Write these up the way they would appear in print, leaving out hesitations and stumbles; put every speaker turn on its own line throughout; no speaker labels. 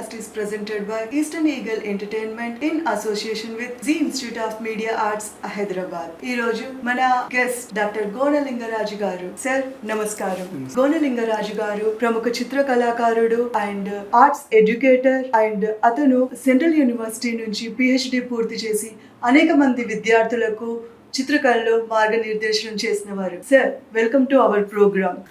podcast is presented by Eastern Eagle Entertainment in association with Z Institute of Media Arts, Hyderabad. ఈ రోజు మన guest doctor గోనలింగరాజు గారు. Sir నమస్కారం. గోనలింగరాజు గారు ప్రముఖ చిత్ర కళాకారుడు అండ్ ఆర్ట్స్ ఎడ్యుకేటర్ అండ్ అతను సెంట్రల్ యూనివర్సిటీ నుంచి PhD పూర్తి చేసి అనేక మంది విద్యార్థులకు చిత్రకళలో మార్గనిర్దేశనం చేసిన వారు. Sir welcome to our program.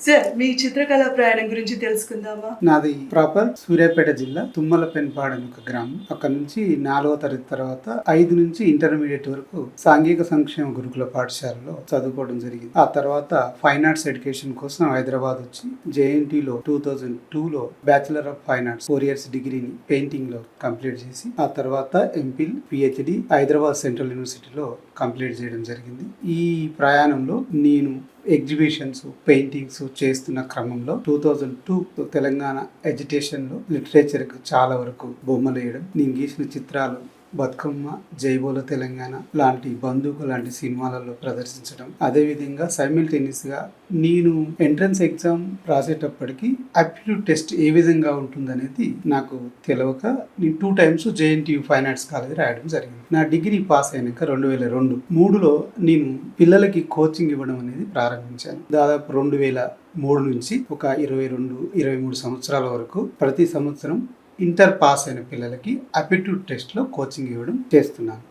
Sir మీ చిత్రకళా ప్రయాణం గురించి తెలుసుకుందామా?
నాది ప్రాపర్ సూర్యాపేట జిల్లా తుమ్మలపెన్పాడు అని ఒక గ్రామం. అక్కడ నుంచి 4వ తరగతి తర్వాత 5 నుంచి ఇంటర్మీడియట్ వరకు సాంఘిక సంక్షేమ గురుకుల పాఠశాలలో చదువుకోవడం జరిగింది. ఆ తర్వాత ఫైన్ ఆర్ట్స్ ఎడ్యుకేషన్ కోసం హైదరాబాద్ వచ్చి JNTలో 2002లో bachelor of fine arts 4 years డిగ్రీని పెయింటింగ్ లో కంప్లీట్ చేసి ఆ తర్వాత MPhil PhD హైదరాబాద్ సెంట్రల్ యూనివర్సిటీలో కంప్లీట్ చేయడం జరిగింది. ఈ ప్రయాణంలో నేను ఎగ్జిబిషన్స్ పెయింటింగ్స్ చేస్తున్న క్రమంలో 2002 తెలంగాణ ఎడ్యుకేషన్లో లిటరేచర్కి చాలా వరకు బొమ్మలు వేయడం, నేను గీసిన చిత్రాలు బతుకమ్మ, జైబోల తెలంగాణ లాంటి బంధుకు లాంటి సినిమాలలో ప్రదర్శించడం. అదేవిధంగా సైమిల్టేనియస్గా నేను ఎంట్రన్స్ ఎగ్జామ్ రాసేటప్పటికి ఆప్టిట్యూడ్ టెస్ట్ ఏ విధంగా ఉంటుందనేది నాకు తెలియక నేను 2 times JNTU fine arts college రాయడం జరిగింది. నా డిగ్రీ పాస్ అయినాక 2002-3లో నేను పిల్లలకి కోచింగ్ ఇవ్వడం అనేది ప్రారంభించాను. దాదాపు 2003 నుంచి ఒక 22-23 సంవత్సరాల వరకు ప్రతి సంవత్సరం ఇంటర్ పాస్ అయిన పిల్లలకి ఆప్టిట్యూడ్ టెస్ట్లో కోచింగ్ ఇవ్వడం చేస్తున్నాను.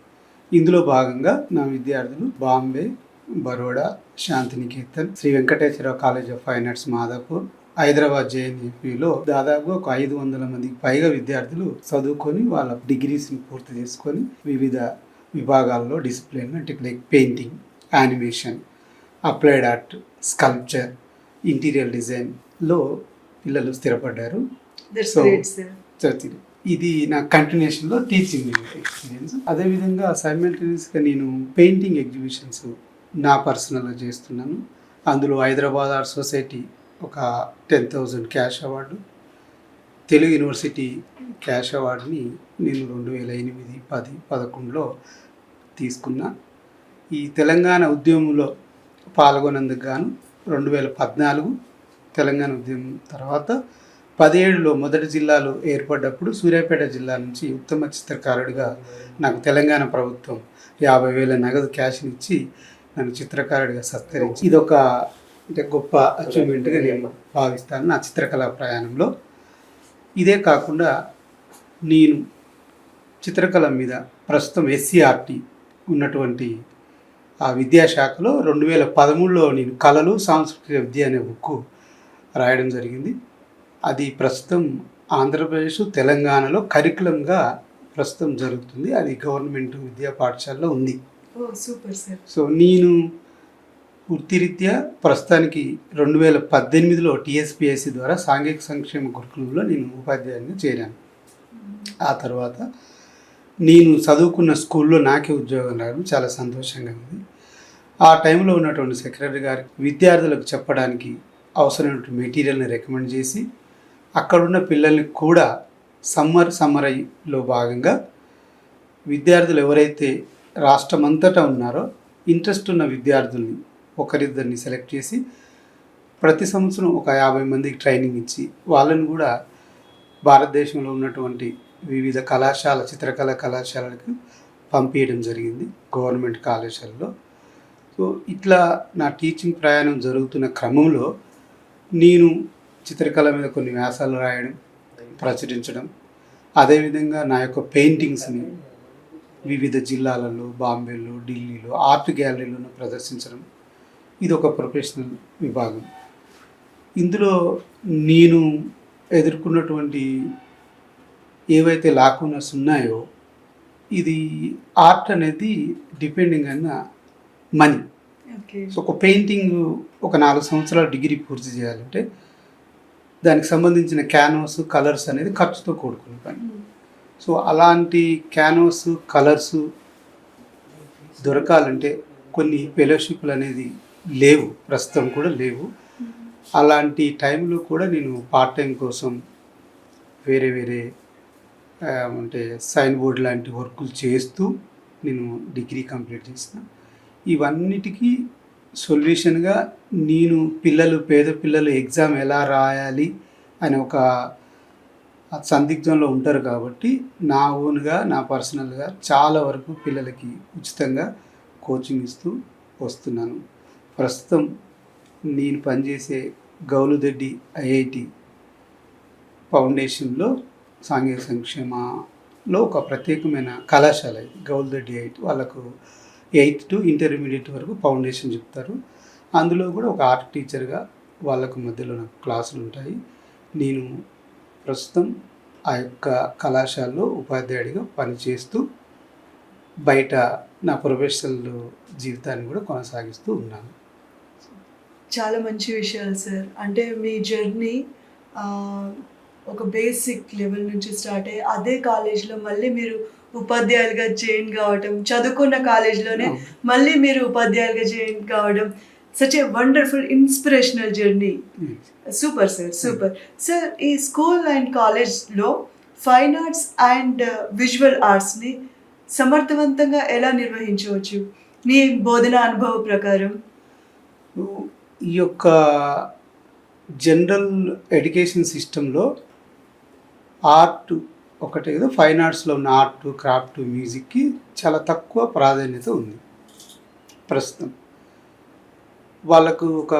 ఇందులో భాగంగా నా విద్యార్థులు Bombay, Baroda, Shantiniketan, Shri Venkateswara college of fine arts Madapur, Hyderabad JNUలో దాదాపు ఒక 500 మందికి పైగా విద్యార్థులు చదువుకొని వాళ్ళ డిగ్రీస్ని పూర్తి చేసుకొని వివిధ విభాగాల్లో డిసిప్లిన్ అంటే like painting, animation, applied art, sculpture, interior డిజైన్లో పిల్లలు స్థిరపడ్డారు. ఇది నా కంటిన్యూషన్లో టీచింగ్ ఎక్స్పీరియన్స్. అదేవిధంగా సైమల్టేనియస్గా నేను పెయింటింగ్ ఎగ్జిబిషన్స్ నా పర్సనల్గా చేస్తున్నాను. అందులో హైదరాబాద్ ఆర్ట్ సొసైటీ ఒక 10,000 cash award, Telugu university cash అవార్డుని నేను 2008, 10, 11లో తీసుకున్నా. ఈ తెలంగాణ ఉద్యమంలో పాల్గొన్నందుకు గాను 2014 తెలంగాణ ఉద్యమం తర్వాత 17లో మొదటి జిల్లాలు ఏర్పడ్డప్పుడు సూర్యాపేట జిల్లా నుంచి ఉత్తమ చిత్రకారుడిగా నాకు తెలంగాణ ప్రభుత్వం 50,000 నగదు క్యాష్ని ఇచ్చి నన్ను చిత్రకారుడిగా సత్కరించి ఇదొక అంటే గొప్ప అచీవ్మెంట్గా నేను భావిస్తాను నా చిత్రకళా ప్రయాణంలో. ఇదే కాకుండా నేను చిత్రకళ మీద ప్రస్తుతం SCRT ఉన్నటువంటి ఆ విద్యాశాఖలో 2013లో నేను కళలు సాంస్కృతిక విద్య అనే బుక్ రాయడం జరిగింది. అది ప్రస్తుతం ఆంధ్రప్రదేశ్, తెలంగాణలో కరికులంగా ప్రస్తుతం జరుగుతుంది. అది గవర్నమెంట్ విద్యా పాఠశాలలో ఉంది. సో నేను వృత్తిరీత్యా ప్రస్తుతానికి 2018లో TSPSC ద్వారా సాంఘిక సంక్షేమ గురుకులంలో నేను ఉపాధ్యాయునిగా చేరాను. ఆ తర్వాత నేను చదువుకున్న స్కూల్లో నాకే ఉద్యోగం రావడం చాలా సంతోషంగా ఉంది. ఆ టైంలో ఉన్నటువంటి సెక్రటరీ గారికి విద్యార్థులకు చెప్పడానికి అవసరమైన మెటీరియల్ని రికమెండ్ చేసి అక్కడున్న పిల్లల్ని కూడా సమ్మర్లో భాగంగా విద్యార్థులు ఎవరైతే రాష్ట్రమంతటా ఉన్నారో ఇంట్రెస్ట్ ఉన్న విద్యార్థుల్ని ఒకరిద్దరిని సెలెక్ట్ చేసి ప్రతి సంవత్సరం ఒక 50 మందికి ట్రైనింగ్ ఇచ్చి వాళ్ళని కూడా భారతదేశంలో ఉన్నటువంటి వివిధ చిత్రకళా కళాశాలలకు పంపించడం జరిగింది గవర్నమెంట్ కళాశాలలో. సో ఇట్లా నా టీచింగ్ ప్రయాణం జరుగుతున్న క్రమంలో నేను చిత్రకళ మీద కొన్ని వ్యాసాలు రాయడం, ప్రచురించడం, అదేవిధంగా నా యొక్క పెయింటింగ్స్ని వివిధ జిల్లాలలో, బాంబేలో, ఢిల్లీలో ఆర్ట్ గ్యాలరీలను ప్రదర్శించడం, ఇది ఒక ప్రొఫెషనల్ విభాగం. ఇందులో నేను ఎదుర్కొన్నటువంటి ఏవైతే లాకునర్స్ ఉన్నాయో ఇది ఆర్ట్ అనేది డిపెండింగ్ అన్న మనీ. సో ఒక పెయింటింగ్ ఒక 4 సంవత్సరాల డిగ్రీ పూర్తి చేయాలంటే దానికి సంబంధించిన క్యాన్వాస్, కలర్స్ అనేది ఖర్చుతో కూడుకున్న పని. సో అలాంటి క్యాన్వాస్, కలర్స్ దొరకాలంటే కొన్ని ఫెలోషిప్లు అనేది లేవు, ప్రస్తుతం కూడా లేవు. అలాంటి టైంలో కూడా నేను పార్ట్ టైం కోసం వేరే అంటే సైన్ బోర్డ్ లాంటి వర్కులు చేస్తూ నేను డిగ్రీ కంప్లీట్ చేసిన. ఇవన్నిటికీ సొల్యూషన్గా నేను పేద పిల్లలు ఎగ్జామ్ ఎలా రాయాలి అనే ఒక ఆ సందిగ్ధంలో ఉంటారు కాబట్టి నా ఓన్గా నా పర్సనల్గా చాలా వరకు పిల్లలకి ఉచితంగా కోచింగ్ ఇస్తూ వస్తున్నాను. ప్రస్తుతం నేను పనిచేసే గౌలుదొడ్డి ఐఐటి ఫౌండేషన్లో సాంఘిక సంక్షేమలో ఒక ప్రత్యేకమైన కళాశాల ఇది గౌలుదొడ్డి ఐఐటి. వాళ్ళకు 8th to ఇంటర్మీడియట్ వరకు ఫౌండేషన్ చెప్తారు. అందులో కూడా ఒక ఆర్ట్ టీచర్గా వాళ్ళకు మధ్యలో నాకు క్లాసులు ఉంటాయి. నేను ప్రస్తుతం ఆ యొక్క కళాశాలలో ఉపాధ్యాయుడిగా పనిచేస్తూ బయట నా ప్రొఫెషనల్ జీవితాన్ని కూడా కొనసాగిస్తూ ఉన్నాను.
చాలా మంచి విషయాలు సార్. అంటే మీ జర్నీ ఒక బేసిక్ లెవెల్ నుంచి స్టార్ట్ అయ్యి అదే కాలేజ్లో మళ్ళీ మీరు ఉపాధ్యాయులుగా జాయిన్ కావటం, చదువుకున్న కాలేజ్లోనే మళ్ళీ మీరు ఉపాధ్యాయులుగా జాయిన్ కావడం, such a wonderful inspirational journey. Super sir, super sir. ఈ స్కూల్ అండ్ కాలేజ్లో ఫైన్ ఆర్ట్స్ అండ్ విజువల్ ఆర్ట్స్ని సమర్థవంతంగా ఎలా నిర్వహించవచ్చు మీ బోధన అనుభవ ప్రకారం?
ఈ యొక్క జనరల్ ఎడ్యుకేషన్ సిస్టంలో ఆర్ట్ ఒకటే కదా, ఫైన్ ఆర్ట్స్లో ఉన్న ఆర్ట్, క్రాఫ్ట్, మ్యూజిక్కి చాలా తక్కువ ప్రాధాన్యత ఉంది ప్రస్తుతం. వాళ్ళకు ఒక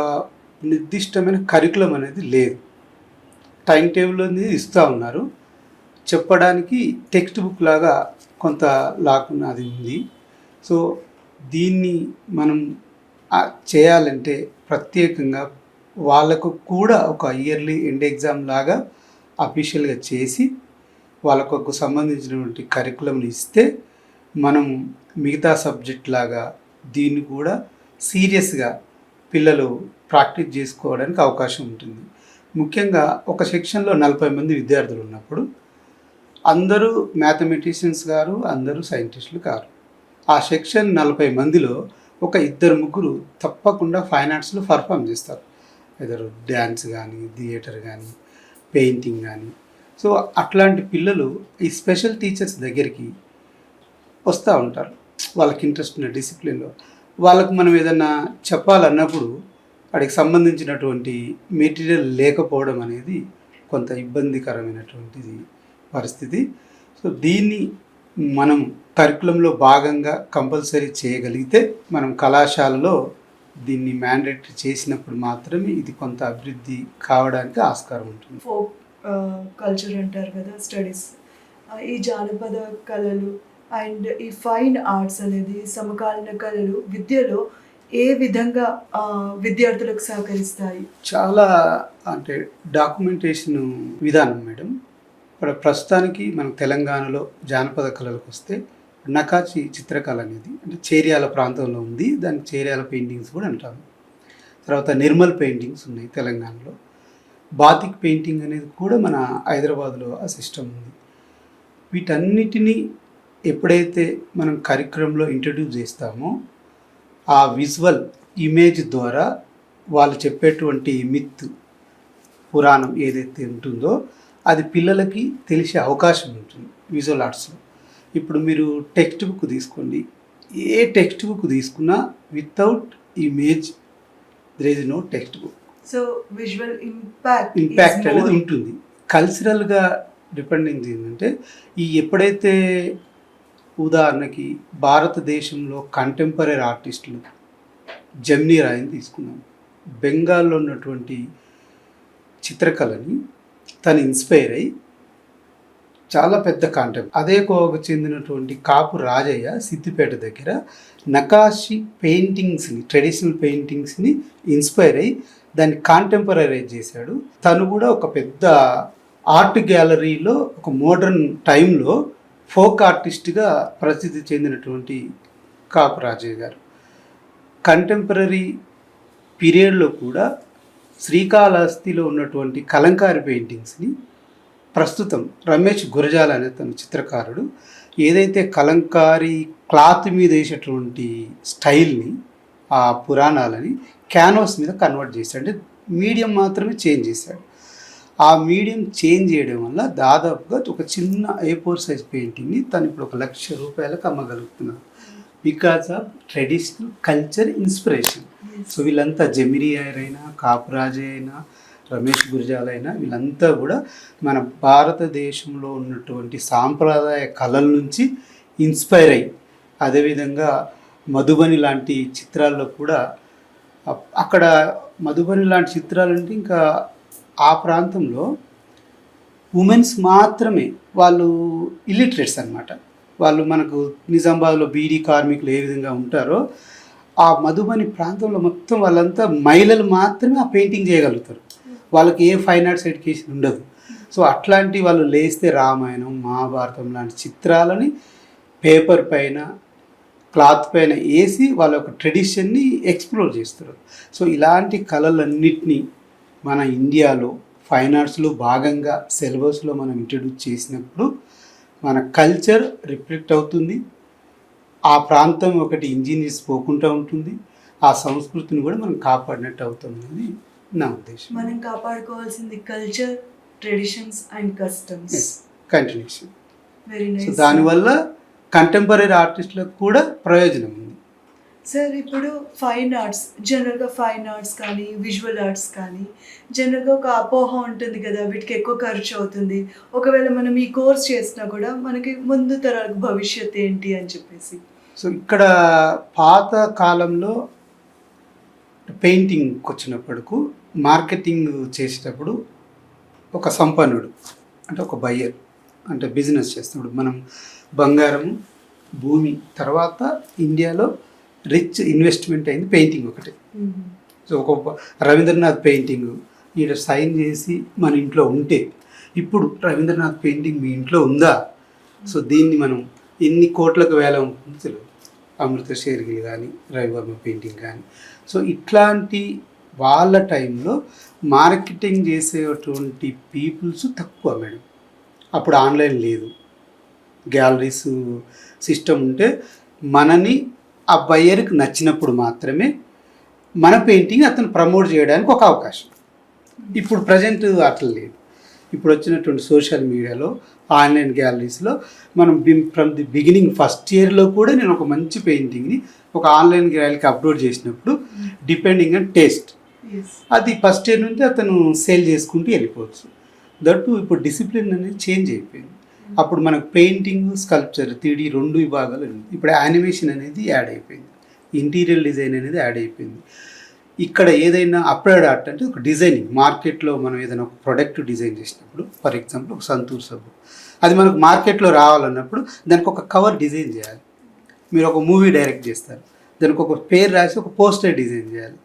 నిర్దిష్టమైన కరికులం అనేది లేదు. టైం టేబుల్ అనేది ఇస్తూ ఉన్నారు. చెప్పడానికి టెక్స్ట్ బుక్ లాగా కొంత లాక్కున్న అది ఉంది. సో దీన్ని మనం చేయాలంటే ప్రత్యేకంగా వాళ్ళకు కూడా ఒక ఇయర్లీ ఎండ్ ఎగ్జామ్ లాగా అఫీషియల్గా చేసి వాళ్ళకు సంబంధించినటువంటి కరికులంని ఇస్తే మనం మిగతా సబ్జెక్ట్ లాగా దీన్ని కూడా సీరియస్గా పిల్లలు ప్రాక్టీస్ చేసుకోవడానికి అవకాశం ఉంటుంది. ముఖ్యంగా ఒక సెక్షన్లో 40 మంది విద్యార్థులు ఉన్నప్పుడు అందరూ మ్యాథమెటిషియన్స్ గారు, అందరూ సైంటిస్టులు కారు. ఆ సెక్షన్ 40 మందిలో ఒక 2-3 తప్పకుండా ఫైన్ ఆర్ట్స్లో పర్ఫామ్ చేస్తారు. ఏదో డ్యాన్స్ కానీ, థియేటర్ కానీ, పెయింటింగ్ కానీ. సో అట్లాంటి పిల్లలు ఈ స్పెషల్ టీచర్స్ దగ్గరికి వస్తూ ఉంటారు. వాళ్ళకి ఇంట్రెస్ట్ ఉన్న డిసిప్లిన్లో వాళ్ళకు మనం ఏదన్నా చెప్పాలన్నప్పుడు వాడికి సంబంధించినటువంటి మెటీరియల్ లేకపోవడం అనేది కొంత ఇబ్బందికరమైనటువంటిది పరిస్థితి. సో దీన్ని మనం కరికులంలో భాగంగా కంపల్సరీ చేయగలిగితే మనం కళాశాలలో దీన్ని మ్యాండేటరీ చేసినప్పుడు మాత్రమే ఇది కొంత అభివృద్ధి కావడానికి ఆస్కారం ఉంటుంది.
ఫోక్ కల్చర్ అంటారు కదా, స్టడీస్, ఈ జానపద కళలు అండ్ ఈ ఫైన్ ఆర్ట్స్ అనేది సమకాలీన కళలు విద్యలో ఏ విధంగా విద్యార్థులకు సహకరిస్తాయి?
చాలా అంటే డాక్యుమెంటేషన్ విధానం మేడం. ఇప్పుడు ప్రస్తుతానికి మన తెలంగాణలో జానపద కళలకు వస్తే నకాచి చిత్రకళ అనేది అంటే చేర్యాల ప్రాంతంలో ఉంది. దానికి చేర్యాల పెయింటింగ్స్ కూడా అంటాము. తర్వాత నిర్మల్ పెయింటింగ్స్ ఉన్నాయి తెలంగాణలో. బాతిక్ పెయింటింగ్ అనేది కూడా మన హైదరాబాద్లో ఆ సిస్టమ్ ఉంది. వీటన్నిటినీ ఎప్పుడైతే మనం కరికులంలో ఇంట్రడ్యూస్ చేస్తామో ఆ విజువల్ ఇమేజ్ ద్వారా వాళ్ళు చెప్పేటువంటి మిత్, పురాణం ఏదైతే ఉంటుందో అది పిల్లలకి తెలిసే అవకాశం ఉంటుంది విజువల్ ఆర్ట్స్లో. ఇప్పుడు మీరు టెక్స్ట్ బుక్ తీసుకోండి, ఏ టెక్స్ట్ బుక్ తీసుకున్నా without image there is no text book.
So visual impact
అనేది ఉంటుంది. కల్చరల్గా డిపెండింగ్ ఏంటంటే ఈ ఎప్పుడైతే ఉదాహరణకి భారతదేశంలో కంటెంపరీ ఆర్టిస్టులు జమ్నీ రాయ్ని తీసుకున్నాం. బెంగాల్లో ఉన్నటువంటి చిత్రకళని తను ఇన్స్పైర్ అయ్యి చాలా పెద్ద అదే కోవకు చెందినటువంటి కాపు రాజయ్య సిద్దిపేట దగ్గర నకాషి పెయింటింగ్స్ని, ట్రెడిషనల్ పెయింటింగ్స్ని ఇన్స్పైర్ అయ్యి దాన్ని కాంటెంపరైజ్ చేశాడు. తను కూడా ఒక పెద్ద ఆర్ట్ గ్యాలరీలో ఒక మోడర్న్ టైంలో ఫోక్ ఆర్టిస్ట్గా ప్రసిద్ధి చెందినటువంటి కాపు రాజయ్య గారు. కంటెంపరీ పీరియడ్లో కూడా శ్రీకాళహస్తిలో ఉన్నటువంటి కలంకారీ పెయింటింగ్స్ని ప్రస్తుతం రమేష్ గురజాల అనే తన చిత్రకారుడు ఏదైతే కలంకారీ క్లాత్ మీద వేసేటువంటి స్టైల్ని, ఆ పురాణాలని క్యాన్వాస్ మీద కన్వర్ట్ చేశాడు. అంటే మీడియం మాత్రమే చేంజ్ చేశాడు. ఆ మీడియం చేంజ్ చేయడం వల్ల దాదాపుగా ఒక చిన్న A4 సైజ్ పెయింటింగ్ని తను ఇప్పుడు 1,00,000 రూపాయలకు అమ్మగలుగుతున్నారు. Because of traditional culture inspiration. So వీళ్ళంతా జమిరీ అయినా, కాపురాజే అయినా, రమేష్ గురజాల అయినా వీళ్ళంతా కూడా మన భారతదేశంలో ఉన్నటువంటి సాంప్రదాయ కళల నుంచి ఇన్స్పైర్ అయ్యి, అదేవిధంగా మధుబని లాంటి చిత్రాల్లో కూడా అక్కడ మధుబని లాంటి చిత్రాలు అంటే ఇంకా ఆ ప్రాంతంలో ఉమెన్స్ మాత్రమే, వాళ్ళు ఇల్లిటరేట్స్ అన్నమాట. వాళ్ళు మనకు నిజామాబాద్లో బీడీ కార్మికులు ఏ విధంగా ఉంటారో ఆ మధుబని ప్రాంతంలో మొత్తం వాళ్ళంతా మహిళలు మాత్రమే ఆ పెయింటింగ్ చేయగలుగుతారు. వాళ్ళకి ఏ ఫైన్ ఆర్ట్స్ ఎడ్యుకేషన్ ఉండదు. సో అట్లాంటి వాళ్ళు లేస్తే రామాయణం, మహాభారతం లాంటి చిత్రాలని పేపర్ పైన, క్లాత్ పైన వేసి వాళ్ళ యొక్క ట్రెడిషన్ని ఎక్స్ప్లోర్ చేస్తారు. సో ఇలాంటి కళలన్నిటినీ మన ఇండియాలో ఫైన్ ఆర్ట్స్లో భాగంగా సిలబస్లో మనం ఇంట్రడ్యూస్ చేసినప్పుడు మన కల్చర్ రిఫ్లెక్ట్ అవుతుంది. ఆ ప్రాంతం ఒకటి ఇంజనీర్స్ పోకుండా ఉంటుంది. ఆ సంస్కృతిని కూడా మనం కాపాడినట్టు అవుతుంది నా ఉద్దేశం.
మనం కాపాడుకోవాల్సింది culture, traditions and customs
continuation.
Very
so
nice.
దానివల్ల కంటెంపరీ ఆర్టిస్టులకు కూడా ప్రయోజనం ఉంది.
సార్, ఇప్పుడు ఫైన్ ఆర్ట్స్, జనరల్గా ఫైన్ ఆర్ట్స్ కానీ విజువల్ ఆర్ట్స్ కానీ జనరల్గా ఒక అపోహ ఉంటుంది కదా, వీటికి ఎక్కువ ఖర్చు అవుతుంది, ఒకవేళ మనం ఈ కోర్స్ చేసినా కూడా మనకి ముందు తరాలకు భవిష్యత్ ఏంటి అని చెప్పేసి.
సో ఇక్కడ పాత కాలంలో పెయింటింగ్కి వచ్చినప్పటికు మార్కెటింగ్ చేసేటప్పుడు ఒక సంపన్నుడు అంటే ఒక బయ్యర్ అంటే బిజినెస్ చేస్తున్నప్పుడు మనం బంగారం, భూమి తర్వాత ఇండియాలో రిచ్ ఇన్వెస్ట్మెంట్ అయింది పెయింటింగ్ ఒకటి. సో ఒక రవీంద్రనాథ్ పెయింటింగ్ ఈడ సైన్ చేసి మన ఇంట్లో ఉంటే, ఇప్పుడు రవీంద్రనాథ్ పెయింటింగ్ మీ ఇంట్లో ఉందా? సో దీన్ని మనం ఎన్ని కోట్లకు వేల ఉంటుందో తెలియదు. అమృత షేర్గిల్ కానీ, రవివర్మ పెయింటింగ్ కానీ. సో ఇట్లాంటి వాళ్ళ టైంలో మార్కెటింగ్ చేసేటువంటి పీపుల్స్ తక్కువ మేడం. అప్పుడు ఆన్లైన్ లేదు, గ్యాలరీస్ సిస్టమ్ ఉంటే మనని ఆ బయ్యర్కి నచ్చినప్పుడు మాత్రమే మన పెయింటింగ్ అతను ప్రమోట్ చేయడానికి ఒక అవకాశం. ఇప్పుడు ప్రజెంట్ అట్లా లేదు. ఇప్పుడు వచ్చినటువంటి సోషల్ మీడియాలో, ఆన్లైన్ గ్యాలరీస్లో మనం ఫ్రమ్ ది బిగినింగ్ ఫస్ట్ ఇయర్లో కూడా నేను ఒక మంచి పెయింటింగ్ని ఒక ఆన్లైన్ గ్యాలరీకి అప్లోడ్ చేసినప్పుడు డిపెండింగ్ ఆన్ టేస్ట్ అది ఫస్ట్ ఇయర్ నుంచి అతను సేల్ చేసుకుంటూ వెళ్ళిపోవచ్చు. దట్టు ఇప్పుడు డిసిప్లిన్ అనేది చేంజ్ అయిపోయింది. అప్పుడు మనకు పెయింటింగ్, స్కల్ప్చర్, 3D 2 విభాగాలు ఉంది. ఇప్పుడు యానిమేషన్ అనేది యాడ్ అయిపోయింది, ఇంటీరియర్ డిజైన్ అనేది యాడ్ అయిపోయింది. ఇక్కడ ఏదైనా అప్లైడ్ ఆర్ట్ అంటే ఒక డిజైనింగ్, మార్కెట్లో మనం ఏదైనా ఒక ప్రొడక్ట్ డిజైన్ చేసినప్పుడు, ఫర్ ఎగ్జాంపుల్ ఒక సంతూర్ సబ్బు, అది మనకు మార్కెట్లో రావాలన్నప్పుడు దానికి ఒక కవర్ డిజైన్ చేయాలి. మీరు ఒక మూవీ డైరెక్ట్ చేస్తారు, దానికి ఒక పేరు రాసి ఒక పోస్టర్ డిజైన్ చేయాలి.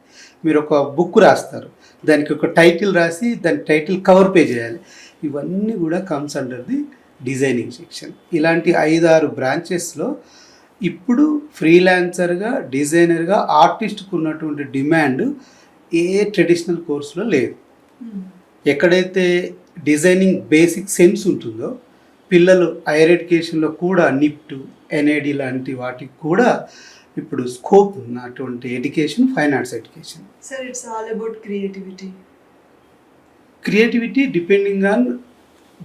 మీరు ఒక బుక్ రాస్తారు, దానికి ఒక టైటిల్ రాసి దాని టైటిల్ కవర్ పేజ్ చేయాలి. ఇవన్నీ కూడా comes under the designing section. ఇలాంటి 5-6 బ్రాంచెస్లో ఇప్పుడు ఫ్రీలాన్సర్గా, డిజైనర్గా, ఆర్టిస్ట్కు ఉన్నటువంటి డిమాండ్ ఏ ట్రెడిషనల్ కోర్సులో లేదు. ఎక్కడైతే డిజైనింగ్ బేసిక్ సెన్స్ ఉంటుందో పిల్లలు హైయర్ ఎడ్యుకేషన్లో కూడా నిఫ్ట్, ఎన్ఐడి లాంటి వాటికి కూడా ఇప్పుడు స్కోప్ ఉన్నటువంటి education fine arts education.
Sir, it's all about creativity.
Creativity depending on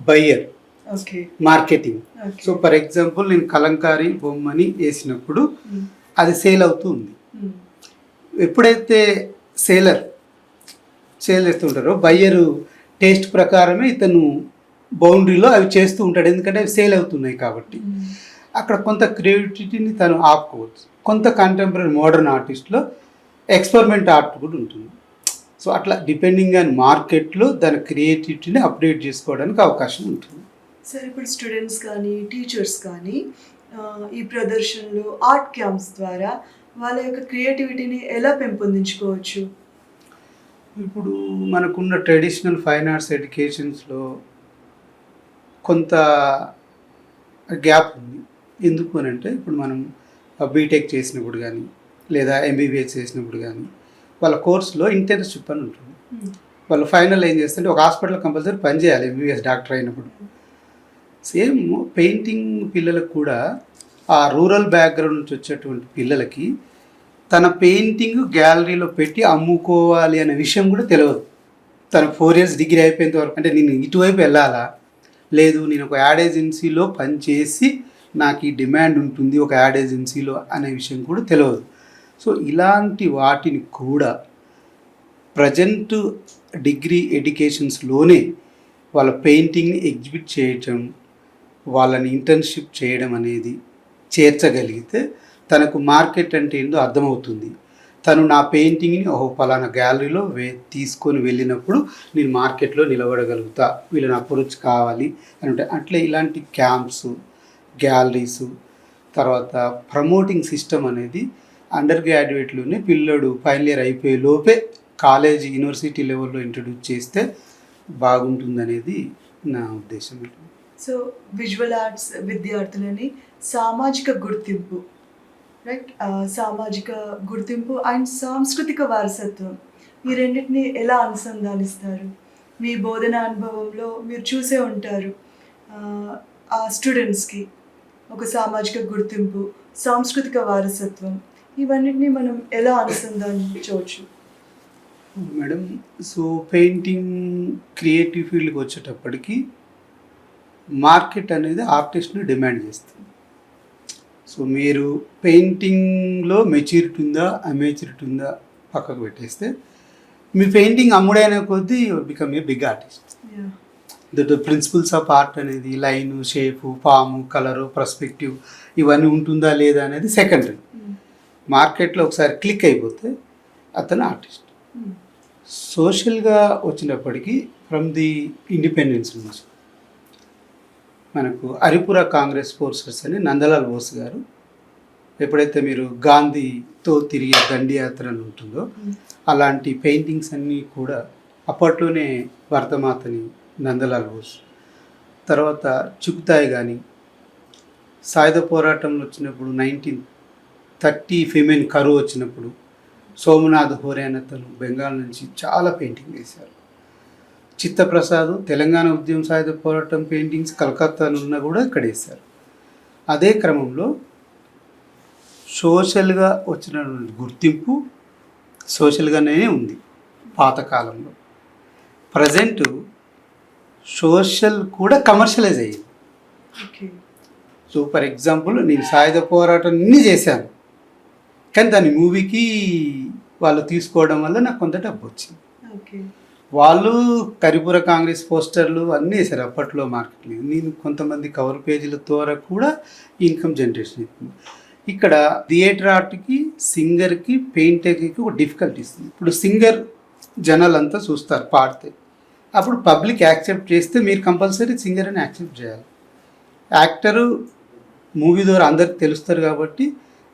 buyer,
okay,
marketing. So for example నేను కలంకారీ బొమ్మని వేసినప్పుడు అది సేల్ అవుతూ ఉంది. ఎప్పుడైతే సేల్ చేస్తుంటారో బయ్యరు టేస్ట్ ప్రకారమే ఇతను బౌండరీలో అవి చేస్తూ ఉంటాడు, ఎందుకంటే అవి సేల్ అవుతున్నాయి కాబట్టి. అక్కడ కొంత క్రియేటివిటీని తను ఆపుకోవచ్చు. కొంత కంటెంపరీ మోడర్న్ ఆర్టిస్ట్లో ఎక్స్పెరిమెంట్ ఆర్ట్ కూడా ఉంటుంది. సో అట్లా డిపెండింగ్ ఆన్ మార్కెట్లో దాని క్రియేటివిటీని అప్డేట్ చేసుకోవడానికి అవకాశం ఉంటుంది.
సార్, ఇప్పుడు స్టూడెంట్స్ కానీ టీచర్స్ కానీ ఈ ప్రదర్శనలు, ఆర్ట్ క్యాంప్స్ ద్వారా వాళ్ళ యొక్క క్రియేటివిటీని ఎలా పెంపొందించుకోవచ్చు?
ఇప్పుడు మనకున్న ట్రెడిషనల్ ఫైన్ ఆర్ట్స్ ఎడ్యుకేషన్స్లో కొంత గ్యాప్ ఉంది. ఎందుకు అని అంటే ఇప్పుడు మనం బీటెక్ చేసినప్పుడు కానీ లేదా ఎంబీబీఎస్ చేసినప్పుడు కానీ వాళ్ళ కోర్సులో ఇంటర్న్షిప్ అని ఉంటుంది. వాళ్ళు ఫైనల్ ఏం చేస్తుంటే ఒక హాస్పిటల్ కంపల్సరీ పనిచేయాలి ఎంబీబీఎస్ డాక్టర్ అయినప్పుడు. సేమ్ పెయింటింగ్ పిల్లలకు కూడా ఆ రూరల్ బ్యాక్గ్రౌండ్ నుంచి వచ్చేటువంటి పిల్లలకి తన పెయింటింగ్ గ్యాలరీలో పెట్టి అమ్ముకోవాలి అనే విషయం కూడా తెలియదు. తన 4 years డిగ్రీ అయిపోయేంత వరకు అంటే నేను ఇటువైపు వెళ్ళాలా, లేదు నేను ఒక యాడ్ ఏజెన్సీలో పనిచేసి నాకు ఈ డిమాండ్ ఉంటుంది ఒక యాడ్ ఏజెన్సీలో అనే విషయం కూడా తెలియదు. సో ఇలాంటి వాటిని కూడా ప్రజెంట్ డిగ్రీ ఎడ్యుకేషన్స్లోనే వాళ్ళ పెయింటింగ్ని ఎగ్జిబిట్ చేయటం, వాళ్ళని ఇంటర్న్షిప్ చేయడం అనేది చేర్చగలిగితే తనకు మార్కెట్ అంటే ఏందో అర్థమవుతుంది. తను నా పెయింటింగ్ని పలానా గ్యాలరీలో తీసుకొని వెళ్ళినప్పుడు నేను మార్కెట్లో నిలబడగలుగుతా, వీళ్ళని అప్రోచ్ కావాలి అని ఉంటాయి. అట్లే ఇలాంటి క్యాంప్స్, గ్యాలరీసు, తర్వాత ప్రమోటింగ్ సిస్టమ్ అనేది అండర్ గ్రాడ్యుయేట్లోనే పిల్లడు ఫైనల్ ఇయర్ అయిపోయే లోపే కాలేజ్ యూనివర్సిటీ లెవెల్లో ఇంట్రడ్యూస్ చేస్తే బాగుంటుందనేది నా ఉద్దేశం.
సో విజువల్ ఆర్ట్స్ విద్యార్థులని సామాజిక గుర్తింపు, రైట్, సామాజిక గుర్తింపు అండ్ సాంస్కృతిక వారసత్వం, ఈ రెండింటిని ఎలా అనుసంధానిస్తారు? మీ బోధన అనుభవంలో మీరు చూసే ఉంటారు ఆ స్టూడెంట్స్కి ఒక సామాజిక గుర్తింపు, సాంస్కృతిక వారసత్వం, ఇవన్నిటిని మనం ఎలా అనుసంధానించవచ్చు?
మేడం, సో పెయింటింగ్ క్రియేటివ్ ఫీల్డ్కి వచ్చేటప్పటికి మార్కెట్ అనేది ఆర్టిస్ట్ని డిమాండ్ చేస్తుంది. సో మీరు పెయింటింగ్లో మెచ్యూరిటీ ఉందా, అమెచ్యూరిటీ ఉందా పక్కకు పెట్టేస్తే మీ పెయింటింగ్ అమ్ముడైన కొద్దీ become a big artist. The principles of art అనేది line, shape, form, colour, perspective ఇవన్నీ ఉంటుందా లేదా అనేది సెకండరీ. మార్కెట్లో ఒకసారి క్లిక్ అయిపోతే అతను ఆర్టిస్ట్. సోషల్గా వచ్చినప్పటికీ ఫ్రమ్ ది ఇండిపెండెన్స్ నుంచి మనకు హరిపుర కాంగ్రెస్ ఫోర్సెస్ అని నందలాల్ బోస్ గారు, ఎప్పుడైతే మీరు గాంధీతో తిరిగే దండియాత్ర అని ఉంటుందో అలాంటి పెయింటింగ్స్ అన్నీ కూడా అప్పట్లోనే భరతమాతని నందలాల్ బోస్, తర్వాత చుక్తాయ్ కానీ సాయుధ పోరాటంలో వచ్చినప్పుడు 1930 ఫెమెన్ కరువు వచ్చినప్పుడు సోమనాథ్ హోరే అనే అతను బెంగాల్ నుంచి చాలా పెయింటింగ్ వేశారు. చిత్తప్రసాద్ తెలంగాణ ఉద్యమ సాయుధ పోరాటం పెయింటింగ్స్ కలకత్తాలో ఉన్న కూడా ఇక్కడ వేశారు. అదే క్రమంలో సోషల్గా వచ్చిన గుర్తింపు సోషల్గానే ఉంది పాతకాలంలో. ప్రజెంట్ సోషల్ కూడా కమర్షియలైజ్ అయ్యింది. సో ఫర్ ఎగ్జాంపుల్ నేను సాయుధ పోరాటం అన్నీ చేశాను, కానీ దాని మూవీకి వాళ్ళు తీసుకోవడం వల్ల నాకు కొంత డబ్బు వచ్చింది. వాళ్ళు హరిపుర కాంగ్రెస్ పోస్టర్లు అన్నీ వేశారు అప్పట్లో మార్కెట్లో. నేను కొంతమంది కవర్ పేజీల ద్వారా కూడా ఇన్కమ్ జనరేషన్ అవుతుంది. ఇక్కడ థియేటర్ ఆర్ట్కి, సింగర్కి, పెయింటర్కి ఒక డిఫికల్టీ ఇస్తుంది. ఇప్పుడు సింగర్ జనాలంతా చూస్తారు పాడితే, అప్పుడు పబ్లిక్ యాక్సెప్ట్ చేస్తే మీరు కంపల్సరీ సింగర్ అని యాక్సెప్ట్ చేయాలి. యాక్టరు మూవీ ద్వారా అందరికి తెలుస్తారు కాబట్టి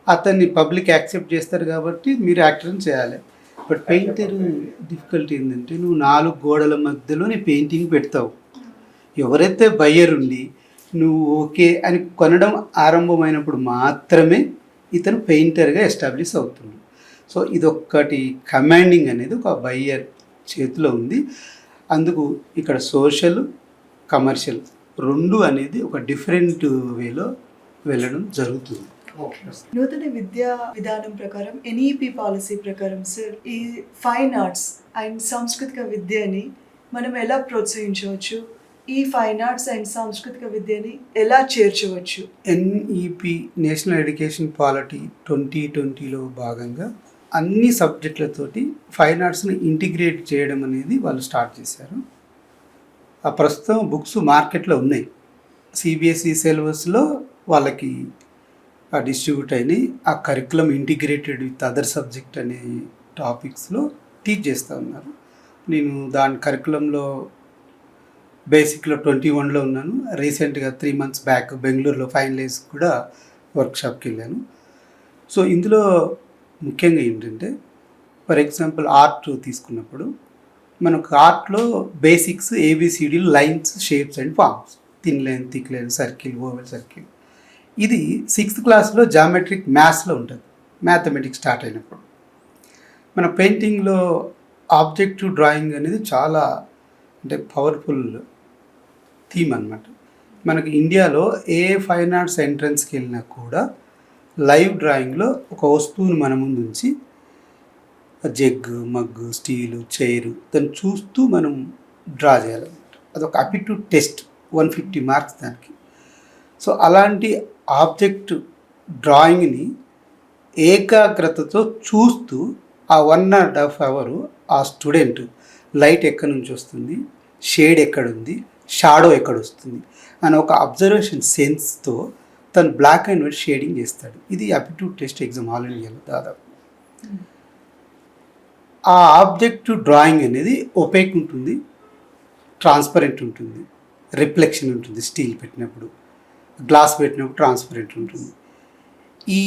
అతన్ని పబ్లిక్ యాక్సెప్ట్ చేస్తారు కాబట్టి మీరు యాక్టర్ని చేయాలి. బట్ పెయింటర్ డిఫికల్టీ ఏంటంటే నువ్వు 4 గోడల మధ్యలో నీ పెయింటింగ్ పెడతావు. ఎవరైతే బయ్యర్ ఉండి నువ్వు ఓకే అని కొనడం ఆరంభమైనప్పుడు మాత్రమే ఇతను పెయింటర్గా ఎస్టాబ్లిష్ అవుతుంది. సో ఇదొక్కటి కమాండింగ్ అనేది ఒక బయ్యర్ చేతిలో ఉంది. అందుకు ఇక్కడ సోషల్, కమర్షియల్ రెండు అనేది ఒక డిఫరెంట్ వేలో వెళ్ళడం జరుగుతుంది.
నూతన విద్యా విధానం ప్రకారం ఎన్ఈపి పాలసీ ప్రకారం సార్ ఈ ఫైన్ ఆర్ట్స్ అండ్ సాంస్కృతిక విద్యని మనం ఎలా ప్రోత్సహించవచ్చు? ఈ ఫైన్ ఆర్ట్స్ అండ్ సాంస్కృతిక విద్యని ఎలా చేర్చవచ్చు?
ఎన్ఈపి నేషనల్ ఎడ్యుకేషన్ పాలిటీ 2020లో భాగంగా అన్ని సబ్జెక్టులతోటి ఫైన్ ఆర్ట్స్ని ఇంటిగ్రేట్ చేయడం అనేది వాళ్ళు స్టార్ట్ చేశారు. ఆ ప్రస్తుతం బుక్స్ మార్కెట్లో ఉన్నాయి. సిబిఎస్ఈ సిలబస్లో వాళ్ళకి డిస్ట్రిబ్యూట్ అయినాయి. ఆ curriculum integrated with other subject అనే టాపిక్స్లో టీచ్ చేస్తూ ఉన్నారు. నేను దాని కరికులంలో బేసిక్లో 21లో ఉన్నాను. రీసెంట్గా 3 months బ్యాక్ బెంగళూరులో ఫైనలైజ్ కూడా వర్క్షాప్కి వెళ్ళాను. సో ఇందులో ముఖ్యంగా ఏంటంటే ఫర్ ఎగ్జాంపుల్ ఆర్ట్ తీసుకున్నప్పుడు మనకు ఆర్ట్లో basics ABCD lines, shapes and forms, thin line, thick line, circle, oval circle. ఇది 6th క్లాస్లో జామెట్రిక్ మ్యాథ్స్లో ఉంటుంది. మ్యాథమెటిక్స్ స్టార్ట్ అయినప్పుడు మన పెయింటింగ్లో ఆబ్జెక్టివ్ డ్రాయింగ్ అనేది చాలా అంటే పవర్ఫుల్ థీమ్ అన్నమాట. మనకి ఇండియాలో ఏ ఫైన్ ఆర్ట్స్ ఎంట్రన్స్కి వెళ్ళినా కూడా లైవ్ డ్రాయింగ్లో ఒక వస్తువుని మన ముందు ఉంచి జగ్గు, మగ్గు, స్టీలు, చైరు దాన్ని చూస్తూ మనం డ్రా చేయాలన్నమాట. అదొక అపిట్యూడ్ టెస్ట్, 150 మార్క్స్ దానికి. సో అలాంటి ఆబ్జెక్ట్ డ్రాయింగ్ని ఏకాగ్రతతో చూస్తూ ఆ 1.5 hours ఆ స్టూడెంట్ లైట్ ఎక్కడి నుంచి వస్తుంది, షేడ్ ఎక్కడుంది, షాడో ఎక్కడ వస్తుంది అని ఒక అబ్జర్వేషన్ సెన్స్తో తను బ్లాక్ అండ్ వైట్ షేడింగ్ చేస్తాడు. ఇది అప్టిట్యూడ్ టెస్ట్ ఎగ్జామ్ ఆల్ ఇండియాలో దాదాపు. ఆ ఆబ్జెక్ట్ డ్రాయింగ్ అనేది ఒపేక్ ఉంటుంది, ట్రాన్స్పరెంట్ ఉంటుంది, రిఫ్లెక్షన్ ఉంటుంది. స్టీల్ పెట్టినప్పుడు, గ్లాస్ పెట్టినప్పుడు ట్రాన్స్పరెంట్ ఉంటుంది. ఈ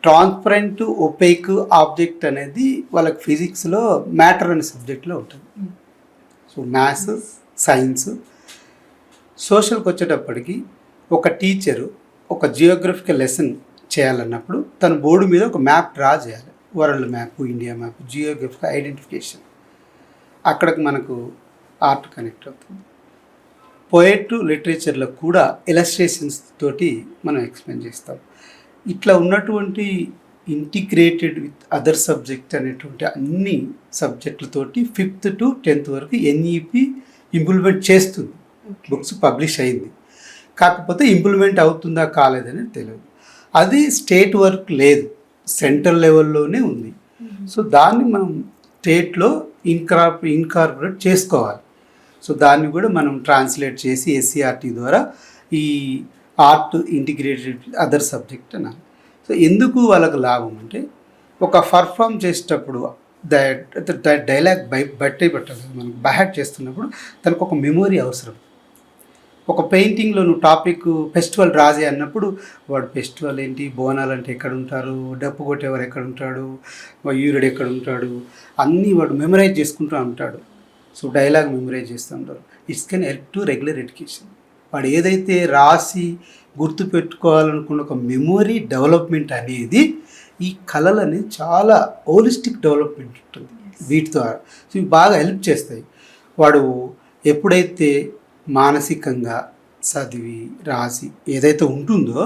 ట్రాన్స్పరెంట్ ఒపేక్ ఆబ్జెక్ట్ అనేది వాళ్ళకి ఫిజిక్స్లో మ్యాటర్ అనే సబ్జెక్ట్లో ఉంటుంది. సో మ్యాథ్స్, సైన్స్, సోషల్కి వచ్చేటప్పటికి ఒక టీచరు ఒక జియోగ్రఫికల్ లెసన్ చేయాలన్నప్పుడు తన బోర్డు మీద ఒక మ్యాప్ డ్రా చేయాలి. World map, India map, geographical identification. అక్కడికి మనకు ఆర్ట్ కనెక్ట్ అవుతుంది. పోయెట్ లిటరేచర్లో కూడా ఇలస్ట్రేషన్స్ తోటి మనం ఎక్స్ప్లెయిన్ చేస్తాం. ఇట్లా ఉన్నటువంటి ఇంటిగ్రేటెడ్ విత్ అదర్ సబ్జెక్ట్ అనేటువంటి అన్ని సబ్జెక్టులతోటి 5th to 10th వరకు ఎన్ఈపి ఇంప్లిమెంట్ చేస్తుంది. బుక్స్ పబ్లిష్ అయింది, కాకపోతే ఇంప్లిమెంట్ అవుతుందా కాలేదని తెలియదు. అది స్టేట్ వర్క్ లేదు, సెంట్రల్ లెవెల్లోనే ఉంది. సో దాన్ని మనం స్టేట్లో ఇన్కార్పొరేట్ చేసుకోవాలి. సో దాన్ని కూడా మనం ట్రాన్స్లేట్ చేసి ఎస్సీఆర్టీ ద్వారా ఈ ఆర్ట్ ఇంటిగ్రేటెడ్ అదర్ సబ్జెక్ట్ అన్నారు. సో ఎందుకు వాళ్ళకు లాభం అంటే, ఒక పర్ఫామ్ చేసేటప్పుడు డైలాగ్ బట్టి పట్టాలి. మనం బ్యాట్ చేస్తున్నప్పుడు తనకు ఒక మెమొరీ అవసరం. ఒక పెయింటింగ్లో నువ్వు టాపిక్ ఫెస్టివల్ రాజే అన్నప్పుడు వాడు ఫెస్టివల్ ఏంటి, బోనాలు అంటే ఎక్కడ ఉంటారు, డప్పు కొట్టేవారు ఎక్కడ ఉంటాడు, యూరుడు ఎక్కడ ఉంటాడు, అన్నీ వాడు మెమరైజ్ చేసుకుంటూ ఉంటాడు. సో డైలాగ్ మెమరైజ్ చేస్తూ ఉంటారు. It's can help to regular education. వాడు ఏదైతే రాసి గుర్తుపెట్టుకోవాలనుకున్న ఒక మెమొరీ డెవలప్మెంట్ అనేది ఈ కళలని చాలా హోలిస్టిక్ డెవలప్మెంట్ ఉంటుంది వీటి ద్వారా. సో ఇవి బాగా హెల్ప్ చేస్తాయి. వాడు ఎప్పుడైతే మానసికంగా చదివి రాసి ఏదైతే ఉంటుందో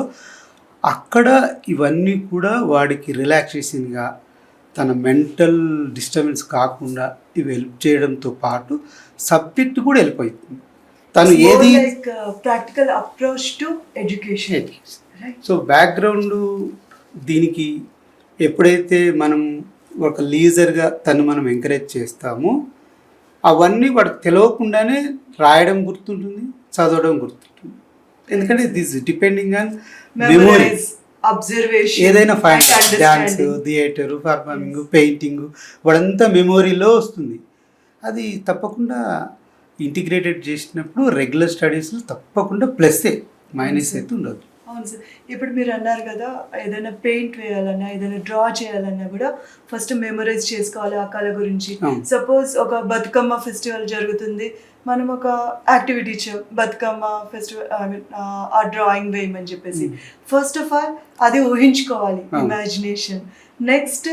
అక్కడ ఇవన్నీ కూడా వాడికి రిలాక్సేషన్గా, తన మెంటల్ డిస్టర్బెన్స్ కాకుండా ఇవి హెల్ప్ చేయడంతో పాటు సబ్జెక్ట్ కూడా హెల్ప్ అవుతుంది. తను ఏది
practical approach to education.
So background దీనికి ఎప్పుడైతే మనం ఒక లీజర్గా తను మనం ఎంకరేజ్ చేస్తామో అవన్నీ వాడికి తెలియకుండానే రాయడం గుర్తుంటుంది, చదవడం గుర్తుంటుంది. ఎందుకంటే this depending on memory,
observation,
ఏదైనా fine dance, theatre, performing, painting వాడంతా మెమొరీలో వస్తుంది. అది తప్పకుండా ఇంటిగ్రేటెడ్ చేసినప్పుడు రెగ్యులర్ స్టడీస్లో తప్పకుండా ప్లస్సే, మైనస్ అయితే ఉండదు.
అవును సార్. ఇప్పుడు మీరు అన్నారు కదా, ఏదైనా పెయింట్ వేయాలన్నా, ఏదైనా డ్రా చేయాలన్నా కూడా ఫస్ట్ మెమరైజ్ చేసుకోవాలి ఆ కళ గురించి. సపోజ్ ఒక బతుకమ్మ ఫెస్టివల్ జరుగుతుంది, మనం ఒక యాక్టివిటీ ఇచ్చాం, బతుకమ్మ ఫెస్టివల్ ఐ మీన్ ఆ డ్రాయింగ్ వేయమని చెప్పేసి. ఫస్ట్ ఆఫ్ ఆల్ అది ఊహించుకోవాలి, ఇమాజినేషన్. నెక్స్ట్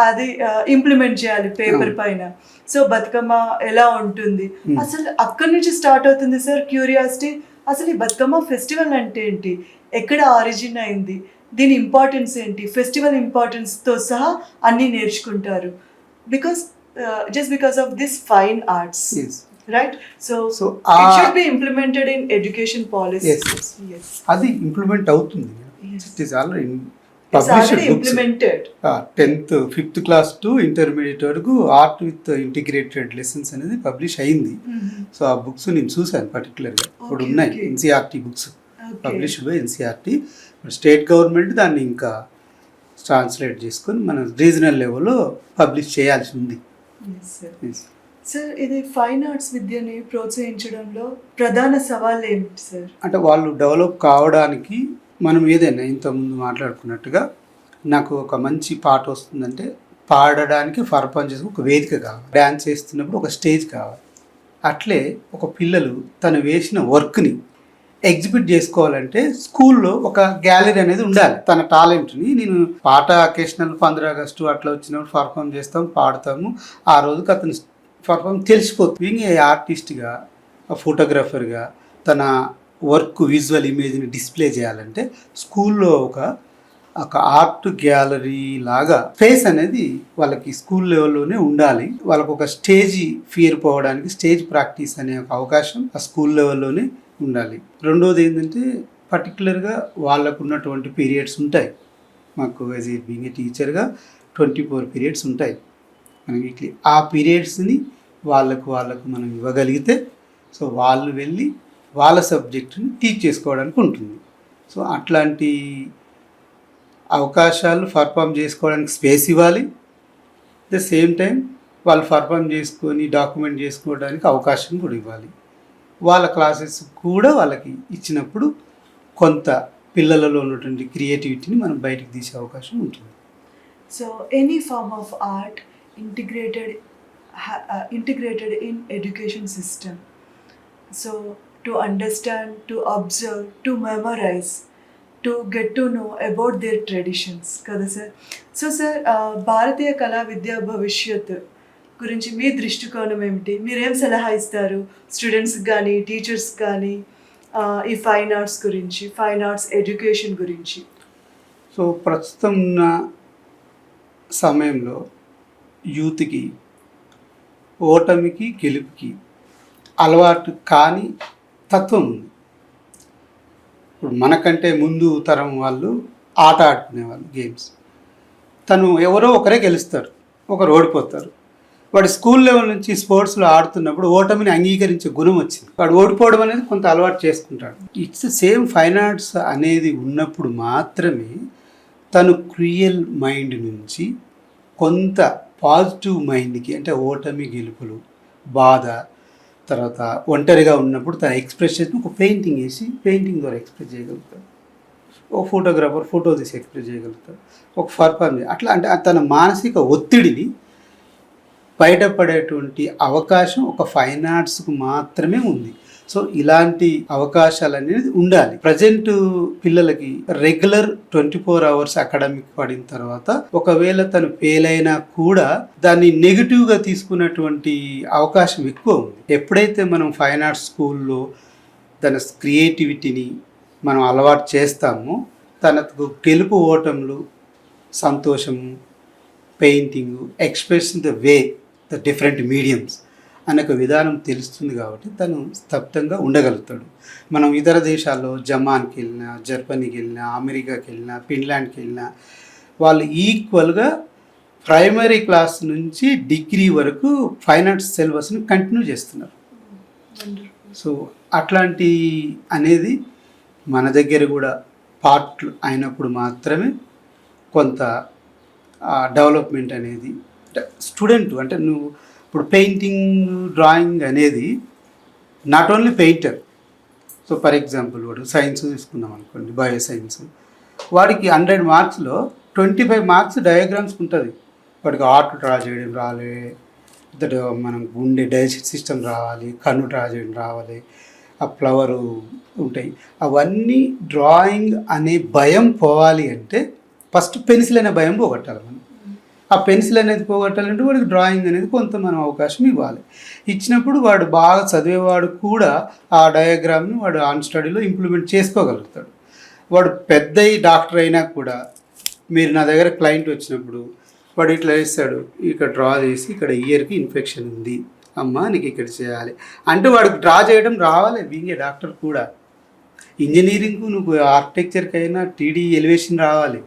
అది ఇంప్లిమెంట్ చేయాలి పేపర్ పైన. సో బతుకమ్మ ఎలా ఉంటుంది, అసలు అక్కడి నుంచి స్టార్ట్ అవుతుంది సార్ క్యూరియాసిటీ. అసలు ఈ బతుకమ్మ ఫెస్టివల్ అంటే ఏంటి, ఎక్కడ ఆరిజిన్ అయింది, దీని ఇంపార్టెన్స్ ఏంటి, ఫెస్టివల్ ఇంపార్టెన్స్తో సహా అన్నీ నేర్చుకుంటారు. Just because of this fine arts, right? So it should be implemented in education policy.
అది ఇంప్లిమెంట్ అవుతుంది. It is already
implemented.
10th 5th class to intermediate వరకు ఆర్ట్ విత్ ఇంటిగ్రేటెడ్ లెసన్స్ అనేది publish అయింది. So ఆ books నేను చూశాను పర్టికులర్గా. ఇప్పుడు ఉన్నాయి NCERT books published by NCERT. State government దాన్ని ఇంకా ట్రాన్స్లేట్ చేసుకొని మన రీజనల్ లెవెల్లో పబ్లిష్ చేయాల్సి ఉంది.
సార్, ఇది ఫైన్ ఆర్ట్స్ విద్యని ప్రోత్సహించడంలో ప్రధాన సవాళ్ళు ఏమిటి సార్?
అంటే వాళ్ళు డెవలప్ కావడానికి మనం ఏదైనా ఇంతకుముందు మాట్లాడుకున్నట్టుగా నాకు ఒక మంచి పాట వస్తుందంటే పాడడానికి పర్ఫార్మ్ చేసి ఒక వేదిక కావాలి, డ్యాన్స్ చేస్తున్నప్పుడు ఒక స్టేజ్ కావాలి. అట్లే ఒక పిల్లలు తను వేసిన వర్క్ని ఎగ్జిబిట్ చేసుకోవాలంటే స్కూల్లో ఒక గ్యాలరీ అనేది ఉండాలి. తన టాలెంట్ని నేను పాట అకేషనల్ 15 ఆగస్టు అట్లా వచ్చినప్పుడు పర్ఫామ్ చేస్తాం, పాడతాము. ఆ రోజుకి అతను పర్ఫామ్ తెలిసిపోతుంది. ఏ ఆర్టిస్ట్గా, ఫోటోగ్రాఫర్గా తన వర్క్ విజువల్ ఇమేజ్ని డిస్ప్లే చేయాలంటే స్కూల్లో ఒక ఆర్ట్ గ్యాలరీ లాగా స్పేస్ అనేది వాళ్ళకి స్కూల్ లెవెల్లోనే ఉండాలి. వాళ్ళకు ఒక స్టేజ్ ఫియర్ పోవడానికి స్టేజ్ ప్రాక్టీస్ అనే ఒక అవకాశం ఆ స్కూల్ లెవెల్లోనే ఉండాలి. రెండోది ఏంటంటే పర్టికులర్గా వాళ్ళకు ఉన్నటువంటి పీరియడ్స్ ఉంటాయి. మాకు యాజ్ ఏ బీయింగ్ ఏ టీచర్గా 24 పీరియడ్స్ ఉంటాయి. మనం వీక్లీ ఆ పీరియడ్స్ని వాళ్ళకు మనం ఇవ్వగలిగితే సో వాళ్ళు వెళ్ళి వాళ్ళ సబ్జెక్టుని టీచ్ చేసుకోవడానికి ఉంటుంది. సో అట్లాంటి అవకాశాలు పర్ఫామ్ చేసుకోవడానికి స్పేస్ ఇవ్వాలి. ద సేమ్ టైం వాళ్ళు పర్ఫామ్ చేసుకొని డాక్యుమెంట్ చేసుకోవడానికి అవకాశం కూడా ఇవ్వాలి. వాళ్ళ క్లాసెస్ కూడా వాళ్ళకి ఇచ్చినప్పుడు కొంత పిల్లలలో ఉన్నటువంటి క్రియేటివిటీని మనం బయటకు తీసే అవకాశం ఉంటుంది.
So any form of art integrated in education system. So to understand, to observe, to memorize, to get to know about their traditions. కదా సార్? సో సార్ భారతీయ కళా విద్యా భవిష్యత్ గురించి మీ దృష్టికోణం ఏమిటి? మీరేం సలహా ఇస్తారు స్టూడెంట్స్కి కానీ టీచర్స్కి కానీ ఈ ఫైన్ ఆర్ట్స్ గురించి, ఫైన్ ఆర్ట్స్ ఎడ్యుకేషన్ గురించి?
సో ప్రస్తుతం ఉన్న సమయంలో యూత్కి ఓటమికి గెలుపుకి అలవాటు కాని తత్వం ఉంది. ఇప్పుడు మనకంటే ముందు తరం వాళ్ళు ఆట ఆడుకునేవాళ్ళు గేమ్స్. తను ఎవరో ఒకరే గెలుస్తారు, ఒకరు ఓడిపోతారు. వాడు స్కూల్ లెవెల్ నుంచి స్పోర్ట్స్లో ఆడుతున్నప్పుడు ఓటమిని అంగీకరించే గుణం వచ్చింది. వాడు ఓడిపోవడం అనేది కొంత అలవాటు చేసుకుంటాడు. ఇట్స్ సేమ్ ఫైన్ ఆర్ట్స్ అనేది ఉన్నప్పుడు మాత్రమే తను క్రూయల్ మైండ్ నుంచి కొంత పాజిటివ్ మైండ్కి, అంటే ఓటమి గెలుపులు, బాధ, తర్వాత ఒంటరిగా ఉన్నప్పుడు తన ఎక్స్ప్రెషన్ ఒక పెయింటింగ్ వేసి పెయింటింగ్ ద్వారా ఎక్స్ప్రెస్ చేయగలుగుతాడు. ఒక ఫోటోగ్రాఫర్ ఫోటో తీసి ఎక్స్ప్రెస్ చేయగలుగుతాడు. ఒక పర్ఫార్మ్ అట్లా, అంటే తన మానసిక ఒత్తిడిని బయటపడేటువంటి అవకాశం ఒక ఫైన్ ఆర్ట్స్కు మాత్రమే ఉంది. సో ఇలాంటి అవకాశాలు అనేది ఉండాలి. ప్రజెంట్ పిల్లలకి రెగ్యులర్ 24 hours అకాడమిక్ పడిన తర్వాత ఒకవేళ తను ఫెయిల్ అయినా కూడా దాన్ని నెగిటివ్గా తీసుకున్నటువంటి అవకాశం ఎక్కువ ఉంది. ఎప్పుడైతే మనం ఫైన్ ఆర్ట్స్ స్కూల్లో తన క్రియేటివిటీని మనం అలవాటు చేస్తామో తనకు గెలుపు ఓటములు, సంతోషము, painting, expression the way the different mediums అనే ఒక విధానం తెలుస్తుంది. కాబట్టి తను స్తబ్దంగా ఉండగలుగుతాడు. మనం ఇతర దేశాల్లో జమాన్కి వెళ్ళినా, జర్మనీకి వెళ్ళినా, అమెరికాకి వెళ్ళినా, ఫిన్లాండ్కి వెళ్ళినా వాళ్ళు ఈక్వల్గా ప్రైమరీ క్లాస్ నుంచి డిగ్రీ వరకు ఫైన్ ఆర్ట్స్ సిలబస్ని కంటిన్యూ చేస్తున్నారు. సో అట్లాంటి అనేది మన దగ్గర కూడా పార్ట్లు అయినప్పుడు మాత్రమే కొంత డెవలప్మెంట్ అనేది స్టూడెంట్, అంటే నువ్వు ఇప్పుడు పెయింటింగ్, డ్రాయింగ్ అనేది not only painter. So for example వాడు సైన్స్ తీసుకుందాం అనుకోండి, బయో సైన్స్, వాడికి 100 మార్క్స్లో 25 మార్క్స్ డయాగ్రామ్స్కి ఉంటుంది. వాడికి ఆర్ట్ డ్రా చేయడం రావాలి, మనం గుండె డైజెస్ట్ సిస్టమ్ రావాలి, కన్ను డ్రా చేయడం రావాలి, ఆ ఫ్లవరు ఉంటాయి. అవన్నీ డ్రాయింగ్ అనే భయం పోవాలి అంటే ఫస్ట్ పెన్సిల్ అనే భయం పోగొట్టాలి మనం. ఆ పెన్సిల్ అనేది పోగొట్టాలంటే వాడికి డ్రాయింగ్ అనేది కొంత మనం అవకాశం ఇవ్వాలి. ఇచ్చినప్పుడు వాడు బాగా చదివేవాడు కూడా ఆ డయాగ్రామ్ని వాడు ఆన్ స్టడీలో ఇంప్లిమెంట్ చేసుకోగలుగుతాడు. వాడు పెద్ద డాక్టర్ అయినా కూడా మీరు నా దగ్గర క్లయింట్ వచ్చినప్పుడు వాడు ఇట్లా వేస్తాడు, ఇక్కడ డ్రా చేసి ఇక్కడ ఇయర్కి ఇన్ఫెక్షన్ ఉంది అమ్మా నీకు ఇక్కడ చేయాలి అంటే వాడికి డ్రా చేయడం రావాలి. బీయింగ్ ఏ డాక్టర్ కూడా ఇంజనీరింగ్కు నువ్వు ఆర్కిటెక్చర్కి అయినా టీడీ ఎలివేషన్ రావాలి,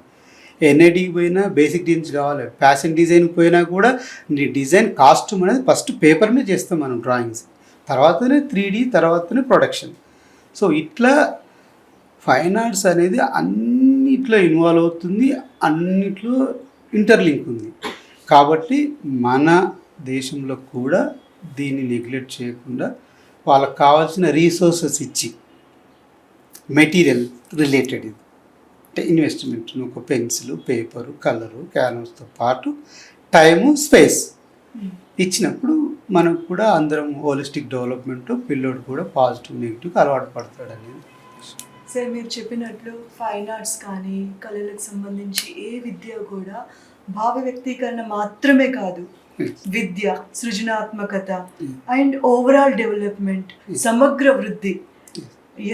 ఎన్ఐడికి పోయినా బేసిక్ డిజైన్స్ కావాలి, ఫ్యాషన్ డిజైన్కి పోయినా కూడా నీ డిజైన్ కాస్ట్యూమ్ అనేది ఫస్ట్ పేపర్ మీద చేస్తాం మనం డ్రాయింగ్స్, తర్వాతనే 3D, తర్వాతనే ప్రొడక్షన్. సో ఇట్లా ఫైన్ ఆర్ట్స్ అనేది అన్నిట్లో ఇన్వాల్వ్ అవుతుంది, అన్నిట్లో ఇంటర్లింక్ ఉంది. కాబట్టి మన దేశంలో కూడా దీన్ని నెగ్లెక్ట్ చేయకుండా వాళ్ళకి కావాల్సిన రీసోర్సెస్ ఇచ్చి మెటీరియల్ రిలేటెడ్ ఇది అంటే ఇన్వెస్ట్మెంట్, ఒక పెన్సిల్, పేపరు, కలరు, క్యాన్వాస్తో పాటు టైము, స్పేస్ ఇచ్చినప్పుడు మనకు కూడా అందరం హోలిస్టిక్ డెవలప్మెంట్, పిల్లోడు కూడా పాజిటివ్ నెగిటివ్కి అలవాటు పడతాడు అనేది.
సార్ మీరు చెప్పినట్లు ఫైన్ ఆర్ట్స్ కానీ కళలకు సంబంధించి ఏ విద్య కూడా భావ వ్యక్తీకరణ మాత్రమే కాదు, విద్య, సృజనాత్మకత అండ్ ఓవరాల్ డెవలప్మెంట్, సమగ్ర వృద్ధి.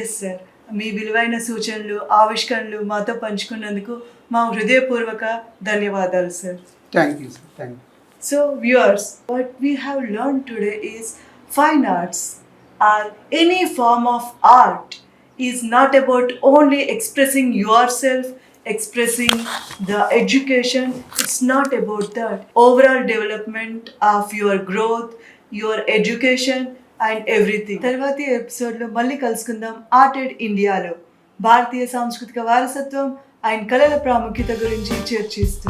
ఎస్ సార్, మీ విలువైన సూచనలు, ఆవిష్కరణలు మాతో పంచుకున్నందుకు మా హృదయపూర్వక ధన్యవాదాలు sir.
Thank you sir, thank you.
So viewers, what we have learned today is fine arts or any form of art is not about only expressing yourself expressing the education. It's not about that. Overall development of your growth, your education and everything. తర్వాతి ఎపిసోడ్లో మళ్ళీ కలుసుకుందాం ఆర్టెడ్ ఇండియాలో భారతీయ సాంస్కృతిక వారసత్వం and కళల ప్రాముఖ్యత గురించి చర్చిస్తూ.